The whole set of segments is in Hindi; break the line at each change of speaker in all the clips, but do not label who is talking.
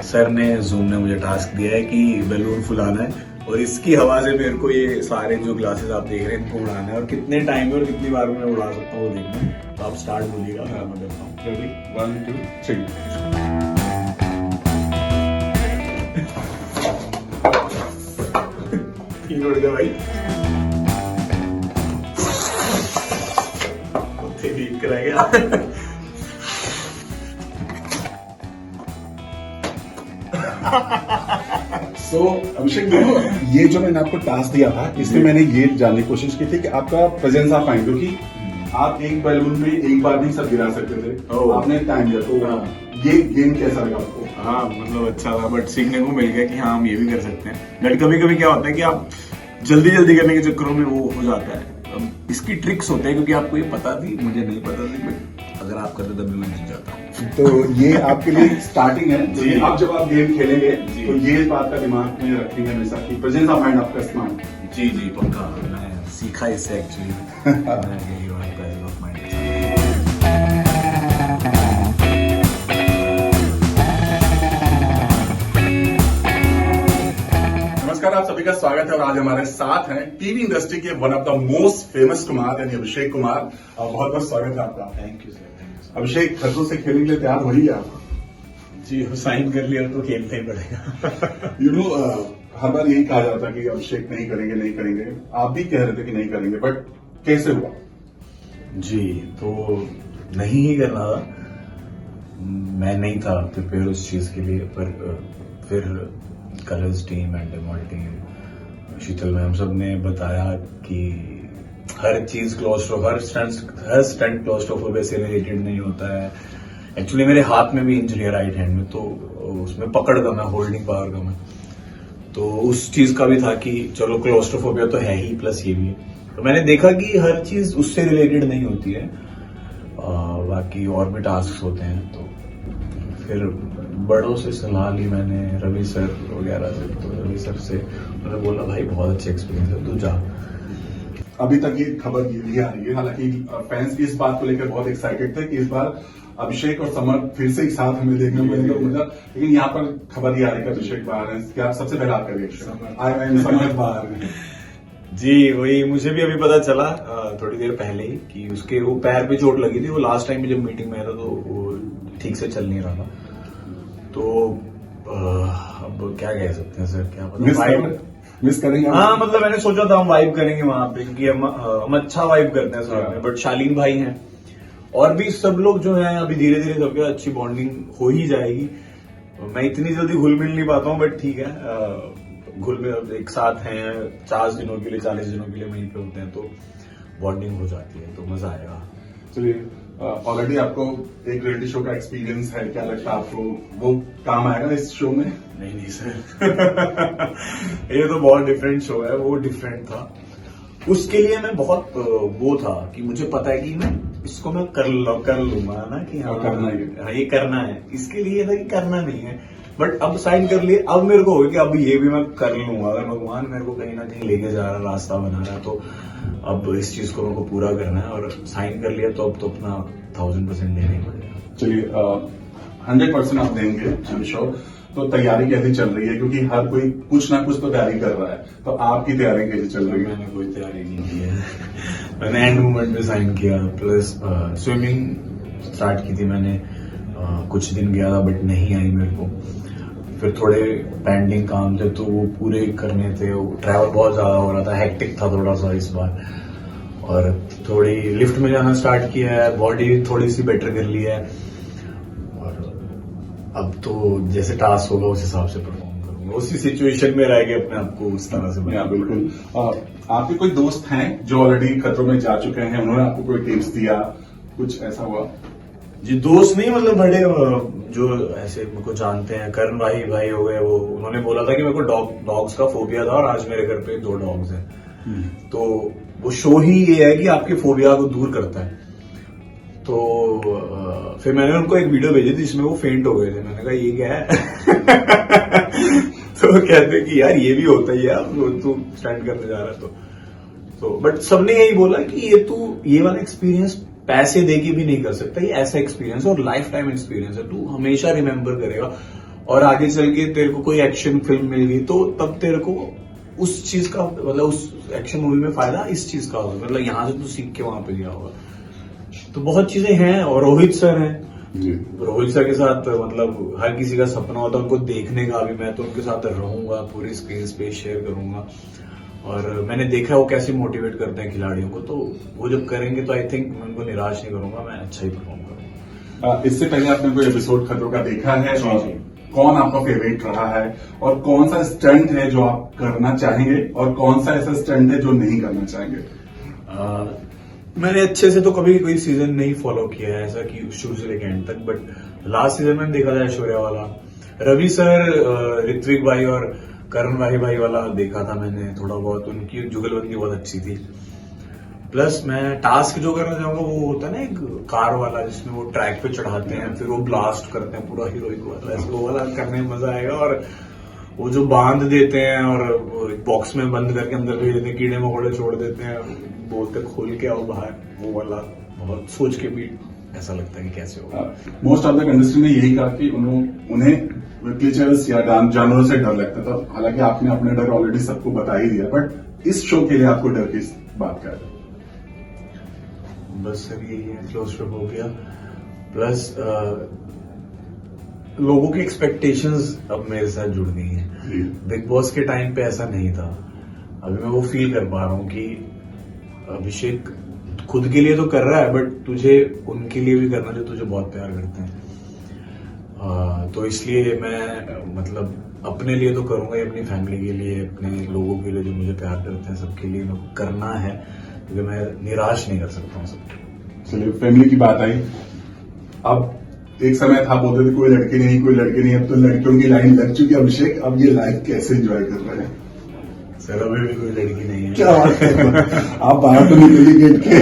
सर ने जूम ने मुझे टास्क दिया है कि बैलून फुलाना है और इसकी हवा से मेरे को ये सारे जो ग्लासेस आप देख रहे हैं इनको उड़ाना है और कितने टाइम में और कितनी बार में मैं उड़ा सकता हूँ वो देखना है। तो आप स्टार्ट बोलिएगा, मैं करता हूँ। रेडी 1 2 3। तीन उड़ गया भाई। ठीक रह गया।
अभिषेक देखो, ये जो मैंने आपको टास्क दिया था इसमें मैंने ये जानने की कोशिश की थी कि आपका प्रेजेंस ऑफ माइंड, क्योंकि आप एक बैलून में एक बार नहीं सब गिरा सकते थे, आपने टाइम दिया। तो ये गेम कैसा लगा आपको?
हाँ मतलब अच्छा था, बट सीखने को मिल गया कि हाँ हम ये भी कर सकते हैं। बट कभी कभी क्या होता है कि आप जल्दी जल्दी करने के चक्करों में वो हो जाता है। इसकी ट्रिक्स होते हैं, क्योंकि आपको ये पता थी, मुझे नहीं पता थी, बट अगर आप करते तब भी मैं जीत जाता।
तो ये आपके लिए स्टार्टिंग है। अब जब आप गेम खेलेंगे तो ये बात का दिमाग में रखेंगे हमेशा कि प्रेजेंस ऑफ माइंड आपका इस्तेमाल।
जी जी पक्का, मैं सीखा इससे एक्चुअली।
नमस्कार, आप सभी का स्वागत है और आज हमारे साथ हैं टीवी इंडस्ट्री के one of the most famous Kumar यानी अभिषेक कुमार। बहुत बहुत स्वागत है आपका।
Thank you sir.
अभिषेक, खतरों से खेलने के लिए तैयार हो ही गया?
जी साइन कर लिया तो खेलना ही पड़ेगा।
यू नो, हर बार यही कहा जाता है कि अभिषेक नहीं करेंगे। आप भी कह रहे थे कि नहीं करेंगे, बट कैसे हुआ?
जी तो नहीं ही करना था, मैं नहीं था प्रिपेयर उस चीज के लिए। पर फिर Colors team and Endemol team, Sheetal ma'am सब ने बताया कि हर चीज हर स्टंट क्लॉस्ट्रोफोबिया से रिलेटेड नहीं होता है। एक्चुअली मेरे हाथ में भी इंजरी है, राइट हैंड में, तो उसमें पकड़ कम है, होल्डिंग पावर कम है। तो उस चीज का भी था कि चलो क्लॉस्ट्रोफोबिया तो है ही, प्लस ये भी है। तो मैंने देखा कि हर चीज उससे रिलेटेड नहीं होती है, बाकी और भी टास्क होते हैं। तो फिर बड़ों से सलाह ली मैंने, रवि सर वगैरह से। तो रवि सर से उन्होंने बोला भाई बहुत अच्छा एक्सपीरियंस है, तू जा।
अभी तक ये खबर ये आ रही है, हालांकि फैंस भी इस बात को लेकर बहुत एक्साइटेड थे कि इस बार अभिषेक और समर फिर से एक साथ हमें देखने को मिलेगा, लेकिन यहाँ पर खबर ये आ रही है कि अभिषेक बाहर है। क्या सबसे पहले आपका रिएक्शन? समर बाहर है।
जी वही मुझे भी अभी पता चला थोड़ी देर पहले ही कि उसके वो पैर पे चोट लगी थी। वो लास्ट टाइम जब मीटिंग में आया था तो वो ठीक से चल नहीं रहा था। तो अब क्या कह सकते हैं सर, क्या पता
मिस करेंगे।
हाँ मतलब मैंने सोचा था हम वाइब करेंगे वहां पे, क्योंकि हम अच्छा वाइब करते हैं साथ में। बट शालीन भाई हैं और भी सब लोग जो हैं, अभी धीरे धीरे सबके अच्छी बॉन्डिंग हो ही जाएगी। मैं इतनी जल्दी घुल मिल नहीं पाता हूँ, बट ठीक है, घुल मिल एक साथ हैं 40 दिनों के लिए 40 दिनों के लिए वहीं पे होते हैं, तो बॉन्डिंग हो जाती है, तो मजा आएगा।
चलिए, ऑलरेडी आपको एक रियलिटी शो का एक्सपीरियंस है, क्या लगता है आपको वो काम आएगा इस शो में?
नहीं सर। ये तो बहुत डिफरेंट शो है, वो डिफरेंट था। उसके लिए मैं बहुत वो था कि मुझे पता है कि मैं इसको मैं कर लूंगा ना, कि हाँ
करना है,
हाँ ये करना है। इसके लिए था कि करना नहीं है, बट अब साइन कर लिए। अब मेरे को हो कि अब ये भी मैं कर लूंगा। अगर भगवान मेरे को कहीं ना कहीं लेके जा रहा है, रास्ता बना रहा है, तो अब इस चीज को मेरे को पूरा करना है। और साइन कर लिया तो अब तो अपना 1000% देना ही पड़ेगा।
चलिए, 100% आप देंगे, आई एम श्योर। तो तैयारी कैसी चल रही है? क्योंकि हर कोई कुछ ना कुछ तो तैयारी कर रहा है, तो आपकी तैयारी कैसी चल रही है?
मैंने कोई तैयारी नहीं की है। मैंने एंड मोमेंट में साइन किया, प्लस स्विमिंग स्टार्ट की थी मैंने। कुछ दिन गया था बट नहीं आई मेरे को। फिर थोड़े पेंडिंग काम थे तो वो पूरे करने थे। ट्रैवल बहुत ज्यादा हो रहा था, हेक्टिक था थोड़ा सा इस बार। और थोड़ी लिफ्ट में जाना स्टार्ट किया है, बॉडी थोड़ी सी बेटर कर ली है। और अब तो जैसे टास्क होगा उस हिसाब से परफॉर्म करूंगा, उसी सिचुएशन में रह गए अपने आप को उस तरह से बनाया।
बिल्कुल। आपके कोई दोस्त हैं जो ऑलरेडी खतरों में जा चुके हैं, उन्होंने आपको कोई टिप्स दिया, कुछ ऐसा हुआ?
जी दोस्त नहीं, मतलब बड़े जो ऐसे मेरे को जानते हैं, करण भाई हो गए, वो उन्होंने बोला था कि मेरे को डॉग्स का फोबिया था और आज मेरे घर पे 2 डॉग्स हैं। तो वो शो ही ये है कि आपके फोबिया को दूर करता है। तो फिर मैंने उनको एक वीडियो भेजी थी जिसमें वो फेंट हो गए थे। मैंने कहा ये क्या है? तो कहते कि यार ये भी होता ही है, तू स्टैंड करने जा रहा है तो बट सबने यही बोला कि ये वाला एक्सपीरियंस पैसे दे के भी नहीं कर सकता। ये ऐसा एक्सपीरियंस और लाइफ टाइम एक्सपीरियंस है, तू हमेशा रिमेम्बर करेगा। और आगे चल के तेरे को कोई एक्शन फिल्म मिल गई तो तब तेरे को उस चीज का मतलब उस एक्शन मूवी में फायदा इस चीज का होगा, मतलब यहाँ से तू सीख के वहां पे गया होगा। तो बहुत चीजें हैं। और रोहित सर हैं
जी।
रोहित सर के साथ मतलब हर किसी का सपना होता है उनको देखने का भी। मैं तो उनके साथ रहूंगा, पूरी स्क्रीन स्पेस शेयर करूंगा। और मैंने देखा वो कैसे मोटिवेट करते हैं खिलाड़ियों को, तो वो जब करेंगे तो आई थिंक मैं उनको निराश नहीं करूंगा, मैं अच्छा ही परफॉर्म करूंगा।
इससे पहले आपने कोई एपिसोड खतरों का देखा है?
जी,
और
जी।
कौन आपका फेवरेट रहा है और कौन सा स्टंट है जो आप करना चाहेंगे और कौन सा ऐसा स्टंट है जो नहीं करना चाहेंगे?
मैंने अच्छे से तो कभी कोई सीजन नहीं फॉलो किया है ऐसा कि शुरू से लेकर एंड तक, बट लास्ट सीजन मैंने देखा था ऐश्वर्या वाला, रवि सर, ऋत्विक भाई और करण भाई वाला देखा था मैंने थोड़ा बहुत। उनकी जुगलबंदी बहुत अच्छी थी। प्लस मैं टास्क जो करना चाहूंगा वो होता है ना एक कार वाला जिसमें वो ट्रैक पे चढ़ाते हैं फिर वो ब्लास्ट करते हैं पूरा हीरोइक वाला, ऐसा वो वाला करने में मजा आएगा। और वो जो बांध देते हैं और बॉक्स में बंद करके अंदर भेज देते हैं, कीड़े मकोड़े छोड़ देते हैं, बोलते खोल के आओ बाहर, वो वाला बहुत सोच के भी ऐसा लगता है कि कैसे होगा।
मोस्ट ऑफ द इंडस्ट्री ने यही कहा कि उन्हें क्रीचर्स या जानवरों से डर लगता था। हालांकि आपने अपने डर ऑलरेडी सबको बता ही दिया, बट इस शो के लिए आपको डर किस बात का है?
बस सर यही है, क्लोस्ट्रोफोबिया प्लस लोगों की एक्सपेक्टेशंस अब मेरे साथ जुड़ गई हैं। बिग बॉस के टाइम पे ऐसा नहीं था। अभी मैं वो फील कर पा रहा हूँ कि अभिषेक खुद के लिए तो कर रहा है बट तुझे उनके लिए भी करना जो तुझे बहुत प्यार करते हैं। तो इसलिए मैं मतलब अपने लिए तो करूंगा ही, अपनी फैमिली के लिए, अपने लोगों के लिए जो मुझे प्यार करते हैं, सबके लिए करना है, क्योंकि मैं निराश नहीं कर सकता हूँ सबको।
चलिए, फैमिली की बात आई। अब एक समय था बोलते थे कोई लड़की नहीं, अब तो लड़कियों की लाइन लग चुकी है। अभिषेक, अब ये लाइफ कैसे एंजॉय कर रहे हैं?
सर अभी भी कोई लड़की नहीं है।
क्या बात है? आप बाहर तो निकलिए गेट के।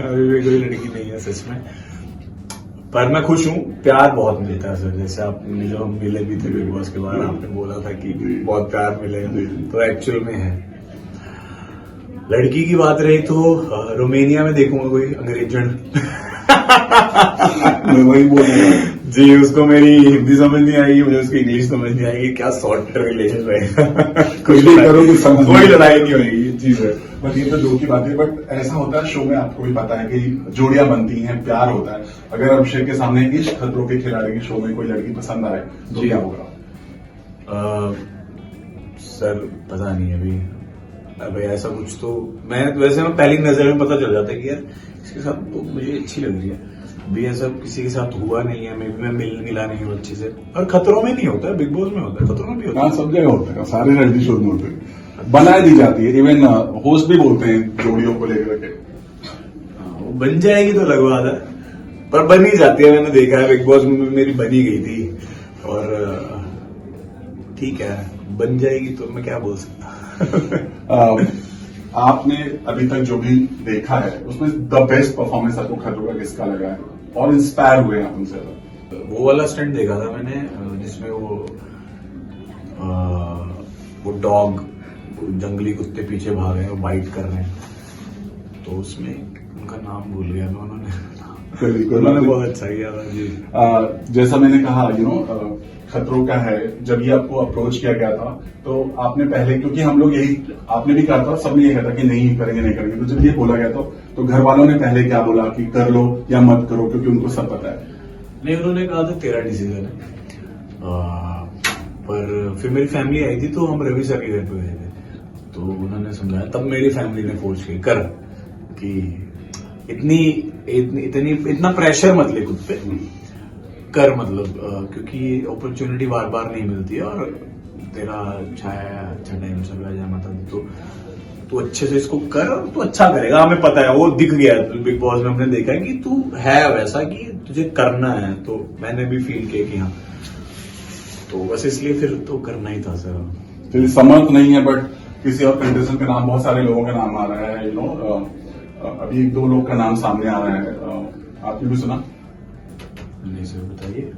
अभी भी कोई लड़की नहीं है सच में, पर मैं खुश हूँ। प्यार बहुत मिलता है सर, जैसे आपने जो हम मिले भी थे बिग बॉस के बाद, आपने बोला था कि बहुत प्यार मिलेगा, तो एक्चुअल में है। लड़की की बात रही तो रोमेनिया में देखूंगा कोई अंग्रेजन।
मैं वही बोल रहा हूँ
जी, उसको मेरी हिंदी समझ नहीं आएगी, मुझे उसकी इंग्लिश समझ नहीं आएगी, क्या शॉर्ट रिलेशन रहेगा।
कुछ भी करो कुछ समझ
कोई लड़ाई नहीं होगी जी सर।
बट ये तो जो की बात है, बट ऐसा होता है शो में, आपको भी पता है कि जोड़ियां बनती हैं, प्यार होता है। अगर अभिषेक के सामने इस खतरों के खिलाड़ी के शो में कोई लड़की पसंद आए तो क्या होगा?
सर पता नहीं अभी ऐसा कुछ तो मैं पहली नजर में पता चल जाता है कि यार इसके साथ तो मुझे अच्छी लग रही है। अभी ऐसा किसी के साथ हुआ नहीं है, मैं मिला नहीं हूँ अच्छे से। और खतरों में नहीं होता है, बिग बॉस में होता है, खतरों में भी होता है।
सब जगह होता है, सारे रियलिटी शो में होते हैं, बनाए दी जाती है। इवन होस्ट भी बोलते हैं जोड़ियों को लेकर के।
वो बन जाएगी तो लगवा था, पर बन ही जाती है। मैंने देखा है बिग बॉस में मेरी बनी गई थी, और ठीक है बन जाएगी तो मैं क्या बोल सकता।
आपने अभी तक जो भी देखा है उसमें द बेस्ट परफॉर्मेंस आपको खतरों का किसका लगा है और इंस्पायर हुए आप उनसे?
वो वाला स्टंट देखा था मैंने जिसमें वो डॉग जंगली कुत्ते पीछे भाग रहे हैं और बाइट कर रहे हैं, तो उसमें उनका नाम भूल गया मैं। उन्होंने बहुत अच्छा किया था जी।
जैसा मैंने कहा खतरों का है, जब ये आपको अप्रोच किया गया था तो आपने पहले, क्योंकि हम लोग यही, आपने भी कहा था, सबने ये कहा था कि नहीं करेंगे, तो जब ये बोला गया तो घर वालों ने पहले क्या बोला कि कर लो या मत करो, क्योंकि उनको सब पता है?
नहीं, उन्होंने कहा था तेरा डिसीजन है। पर फिर मेरी फैमिली आई थी तो हम रवि सर के घर पे गए थे, तो उन्होंने समझाया, तब मेरी फैमिली ने फोर्स की कर कि इतना प्रेशर मत ले खुद पे, कर मतलब क्योंकि अपॉर्चुनिटी बार बार नहीं मिलती है, और तेरा अच्छा टाइम चल रहा है, जय माता दी, तो तू अच्छे से इसको कर, तू अच्छा करेगा, हमें पता है, वो दिख गया बिग बॉस में, हमने देखा है कि तू है वैसा कि तुझे करना है, तो मैंने भी फील किया कि हाँ, तो बस इसलिए फिर तो करना ही था सर।
चलिए, समर्थ नहीं है बट किसी और कंटेस्टेंट का नाम, बहुत सारे लोगों का नाम आ रहा है, अभी 1-2 लोग का नाम सामने आ रहा है, आपने भी सुना?
नहीं सर, बताइए।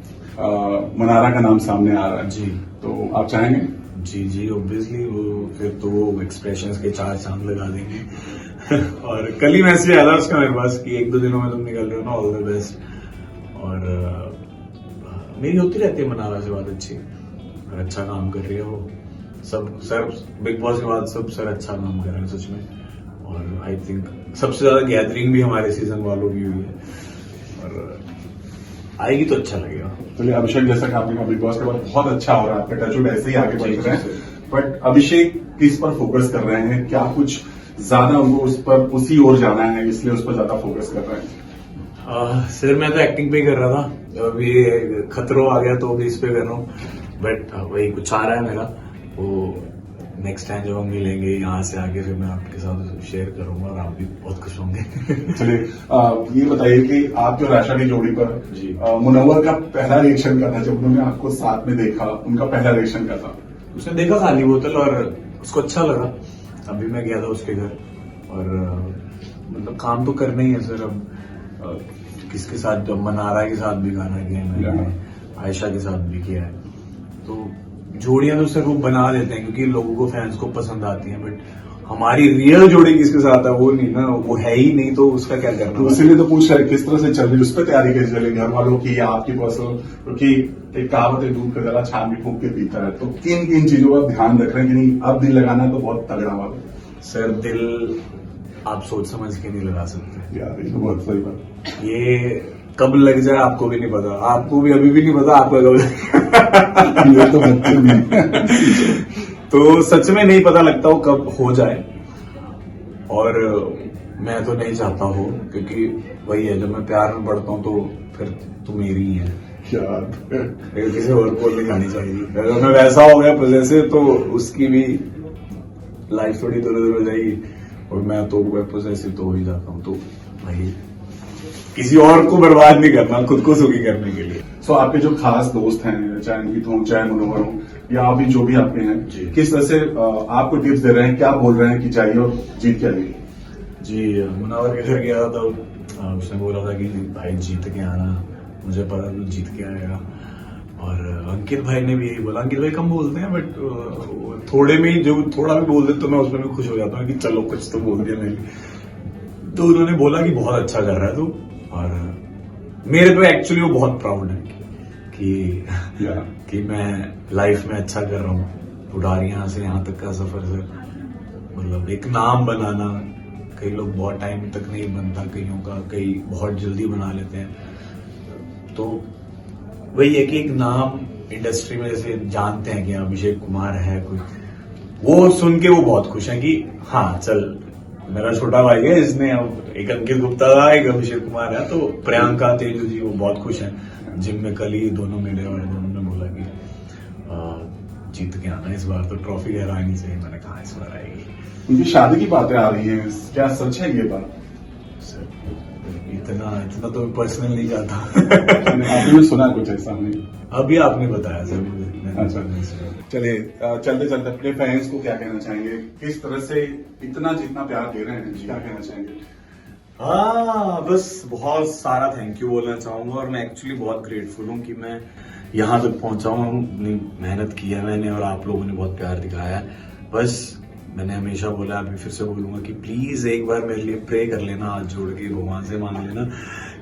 मनारा का नाम सामने आ रहा है
जी,
तो आप चाहेंगे?
जी ऑब्वियसली वो फिर तो वो एक्सप्रेशंस के 4 चांद लगा देंगे और कल ही मैसेज आया था उसका मेरे पास कि 1-2 दिनों में तुम निकल रहे हो ना, ऑल द बेस्ट। और मेरी होती रहती है मनारा से बात अच्छी, और अच्छा काम कर रही है वो सब। सर बिग बॉस के बाद सब सर अच्छा काम कर रहे हैं सच में, और आई थिंक सबसे ज्यादा गैदरिंग भी हमारे सीजन वालों की हुई है, और आएगी तो अच्छा लगेगा।
चलिए अभिषेक, जैसा कि आपने कहा बिग बॉस के बाद बहुत अच्छा हो रहा है, आपका टचवुड ऐसे ही आगे बढ़ रहे हैं, बट अभिषेक किस पर फोकस कर रहे हैं? क्या कुछ ज्यादा उनको उस पर उसी ओर जाना है इसलिए उस पर ज्यादा फोकस कर रहे हैं?
सर मैं तो एक्टिंग पे ही कर रहा था, अभी खतरों आ गया तो अभी इस पे कर रहा हूँ, बट वही कुछ आ रहा है मेरा, वो नेक्स्ट टाइम जब हम मिलेंगे यहाँ से आगे फिर मैं आपके साथ शेयर करूंगा और आप भी बहुत खुश होंगे।
चलिए ये बताइए कि आपकी और आशा की जोड़ी पर
जी
मुनव्वर का पहला रिएक्शन क्या था जब उन्होंने आपको साथ में देखा? उनका पहला रिएक्शन क्या था?
उसने देखा खाली बोतल और उसको अच्छा लगा। अभी मैं गया था उसके घर, और मतलब काम तो करना ही है सर। अब किसके साथ, जब मनारा के साथ भी गाना किया है मैंने, आयशा के साथ भी किया है, तो जोड़ियां तो सर वो बना देते हैं क्योंकि लोगों को, फैंस को पसंद आती हैं, बट हमारी रियल जोड़ी किसके साथ है वो नहीं ना, वो है ही नहीं, तो उसका क्या करना।
तो इसीलिए तो पूछ रहे किस तरह से चल रही है, उस पर तैयारी कैसे चलेगी घर वालों की या आपकी पर्सनल? क्योंकि एक कहावत है, दूध का गला छान भी फूंक के पीता है, तो किन किन चीजों का ध्यान रख रहे हैं कि नहीं अब दिल लगाना तो बहुत तगड़ा वाला?
सर दिल आप सोच समझ के नहीं लगा सकते
यार, ये तो बहुत सही बात।
ये कब लग जाए आपको भी नहीं पता, आपको भी अभी भी नहीं पता आपका कब
ये तो बच्चे भी
तो सच में नहीं पता लगता वो कब हो जाए, और मैं तो नहीं चाहता हो, क्योंकि वही है, जब मैं प्यार में पड़ता हूँ तो फिर तो मेरी ही है
यार।
किसी और को नहीं जानी चाहिए। अगर मैं वैसा हो गया पोजेसिव तो उसकी भी लाइफ थोड़ी दूर हो जाएगी, और मैं तो पोजेसिव तो हो ही जाता हूँ, तो भाई किसी और को बर्बाद नहीं करना, खुद को सुखी करने के लिए।
सो आपके जो खास दोस्त हैं, चाहे अंकित हो चाहे मुनव्वर हो या अभी जो भी आपके हैं, किस तरह से आपको टिप्स दे रहे हैं, क्या बोल रहे हैं कि जाइए और जीत के आइए?
जी मुनव्वर के घर गया था, उसने बोला था कि भाई जीत के आना, मुझे पता तू जीत के आएगा। और अंकित भाई ने भी यही बोला। अंकित भाई कम बोलते हैं, बट थोड़े में ही जो थोड़ा भी बोल देते तो मैं उसमें भी खुश हो जाता हूँ कि चलो कुछ तो बोल दिया मैंने। तो उन्होंने बोला कि बहुत अच्छा कर रहा है तू, और मेरे पे एक्चुअली वो बहुत प्राउड है कि मैं लाइफ में अच्छा कर रहा हूँ। उड़ारी यहाँ से यहाँ तक का सफर से, मतलब एक नाम बनाना, कई लोग बहुत टाइम तक नहीं बनता कईयों का, कई बहुत जल्दी बना लेते हैं, तो वही है कि एक नाम इंडस्ट्री में जैसे जानते हैं कि अभिषेक कुमार है कोई, वो सुन के वो बहुत खुश है कि हाँ चल मेरा छोटा भाई है, इसने एक अंकित गुप्ता था, एक अभिषेक कुमार है, तो प्रियंका तेजू जी वो बहुत खुश हैं। जिम में कल ही दोनों मिले और दोनों ने बोला कि जीत के आना इस बार, तो ट्रॉफी लहरानी चाहिए। मैंने कहा इस बार आएगी।
उनकी शादी की बातें आ रही हैं, क्या सच है ये बात?
इतना तो पर्सनल नहीं जाता।
आपने सुना कुछ ऐसा? नहीं,
अभी आपने बताया सर मुझे।
अच्छा, चलिए चलते चलते अपने फैंस को क्या कहना चाहेंगे? किस तरह से इतना जितना प्यार दे रहे हैं, क्या कहना चाहेंगे?
हाँ बस बहुत सारा थैंक यू बोलना चाहूंगा, और मैं एक्चुअली बहुत ग्रेटफुल हूँ कि मैं यहाँ तक पहुंचा हूँ। मेहनत की है मैंने, और आप लोगों ने बहुत प्यार दिखाया है। बस मैंने हमेशा बोला, अभी फिर से बोलूंगा कि प्लीज एक बार मेरे लिए प्रे कर लेना, हाथ जोड़ के भगवान से मांग लेना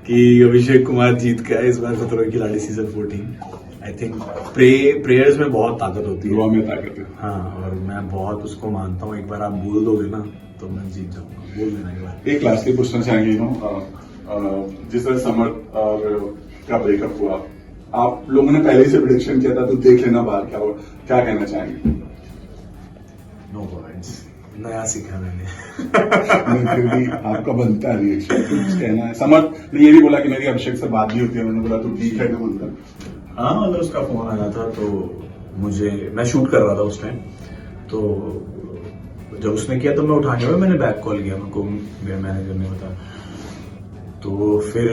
कि अभिषेक कुमार जीत के आए इस बार खतरों की खिलाड़ी सीजन 14। आई थिंक प्रेयर्स में बहुत ताकत होती है,
दुआ में ताकत है।
हाँ, और मैं बहुत उसको मानता हूँ। एक बार आप बोल दोगे ना तो मैं जीत जाऊंगा, बोल देना एक बार।
एक लास्टली पूछना चाहेंगे, जिस तरह समर और का ब्रेकअप हुआ, आप लोगों ने पहले से प्रेडिक्शन किया था, तो देख लेना बाहर क्या हुआ, क्या कहना चाहेंगे?
नो कमेंट्स, नया सीखा मैंने।
फिर भी आपका बनता है रिएक्शन, कुछ कहना है? समर ने ये भी बोला कि मेरी अभिषेक से बात भी होती है, उन्होंने बोला तो ठीक है, बोलकर।
हाँ मतलब उसका फोन आया था, तो मैं शूट कर रहा था उस टाइम, तो जब उसने किया तो मैं उठाने हुआ, मैंने बैक कॉल किया, मेरे मैनेजर ने बताया। तो फिर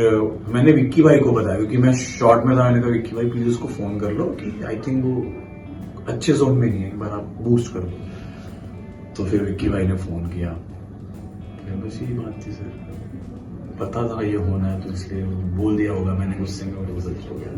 मैंने विक्की भाई को बताया, क्योंकि मैं शॉर्ट में था। मैंने कहा विक्की भाई प्लीज उसको फोन कर लो कि आई थिंक वो अच्छे जोन में नहीं है, एक बार आप बूस्ट कर दो। तो फिर विक्की भाई ने फोन किया, बस यही बात थी सर, पता था ये होना है तो इसलिए बोल दिया होगा मैंने गुस्से में, और वो सच हो गया।